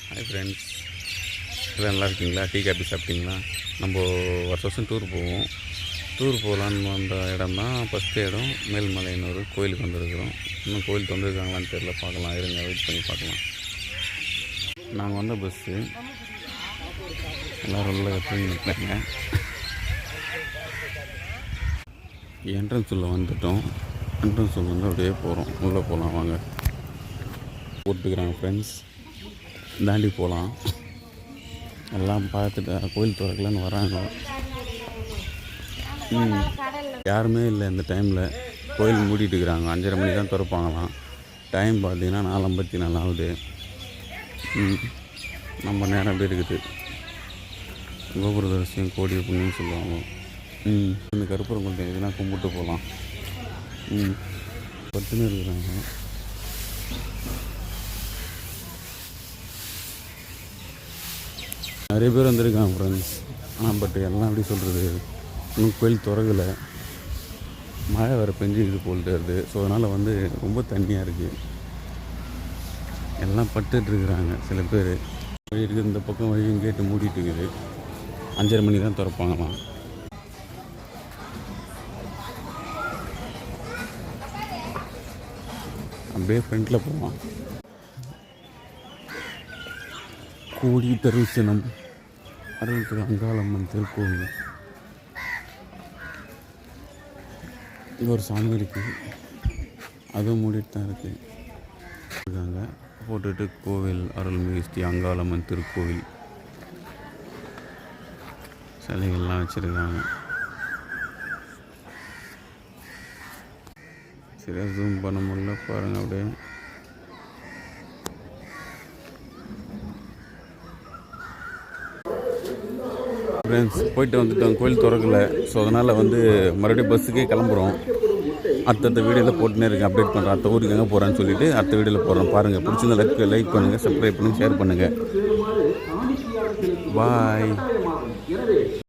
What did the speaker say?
Hi friends, எல்லாம் நல்லா இருக்கீங்களா? டீ காஃபி சாப்பிட்டீங்களா? நம்ம வருஷம் டூர் போவோம். டூர் போகலான்னு வந்த இடம் தான் ஃபஸ்ட்டு இடம் மேல்மலையனூர் கோயிலுக்கு வந்துருக்குறோம். இன்னும் கோயிலுக்கு வந்துருக்காங்களான்னு தெரியல, பார்க்கலாம், இருங்க, வெயிட் பண்ணி பார்க்கலாம். நாங்கள் வந்த பஸ்ஸு எல்லோரும் உள்ள தூங்கி நிற்கிறாங்க. என்ட்ரன்ஸ் உள்ள வந்துட்டோம். என்ட்ரன்ஸ் உள்ள வந்து அப்படியே போகிறோம். உள்ளே போகலாம் வாங்க. போட்டுக்கிறாங்க ஃப்ரெண்ட்ஸ், தாண்டி போகலாம். எல்லாம் பார்த்துட்டு கோயில் திறக்கலான்னு வராங்க. யாருமே இல்லை இந்த டைமில். கோயில் மூடிட்டு இருக்கிறாங்க. 5:30 மணி தான் திறப்பாங்களாம். டைம் பார்த்தீங்கன்னா 4:54 ஆகுது. நம்ம நேரம் அப்படி இருக்குது. கோபுர தரிசனம் கோடி புண்ணியம்னு சொல்லுவாங்க. இந்த கருப்பூரம் கொண்டு எதுனா கும்பிட்டு போகலாம். பத்துன்னு இருக்கிறாங்க. நிறைய பேர் வந்திருக்காங்க ஃப்ரெண்ட்ஸ். ஆனால் பட் எல்லாம் எப்படி சொல்கிறது, இன்னும் கோயில் திறக்கலை. மழை வேறு பெஞ்சிக்கிட்டு போல்ட்டு வருது. ஸோ அதனால் வந்து ரொம்ப தண்ணியாக இருக்குது. எல்லாம் பட்டுட்ருக்குறாங்க. சில பேர் வழி இருக்குது, இந்த பக்கம் வழியும் கேட்டு மூடிட்டு இருக்குது. 5:30 மணி தான் திறப்பாங்களாம். அப்படியே ஃப்ரண்ட்டில் போகலாம். கோடி தரிசனம் அருள்திரு அங்காளம்மன் திருக்கோவில். இது ஒரு சாமி இருக்குது, அதுவும் மூடிட்டு தான் இருக்குது. இருக்காங்க போட்டுட்டு கோவில் அருள்மிகு ஸ்ரீ அங்காளம்மன் திருக்கோவில் சிலைகள்லாம் வச்சுருக்காங்க. சரியாக ஜூம் பண்ண முடியல, பாருங்கள் அப்படியே. ஃப்ரெண்ட்ஸ், போயிட்டு வந்துட்டோம். கோயில் திறக்கலை. ஸோ அதனால் வந்து மறுபடியும் பஸ்ஸுக்கே கிளம்புறோம். அடுத்த வீடியோவில் போட்டுனே இருக்கேன், அப்டேட் பண்ணுறேன். அடுத்த ஊருக்கு எங்கே போகிறேன்னு சொல்லிவிட்டு அடுத்த வீடியோவில் போடுறேன். பாருங்கள், பிடிச்சிருந்தா லைக் பண்ணுங்கள், சப்ஸ்கிரைப் பண்ணுங்கள், ஷேர் பண்ணுங்கள். பாய்.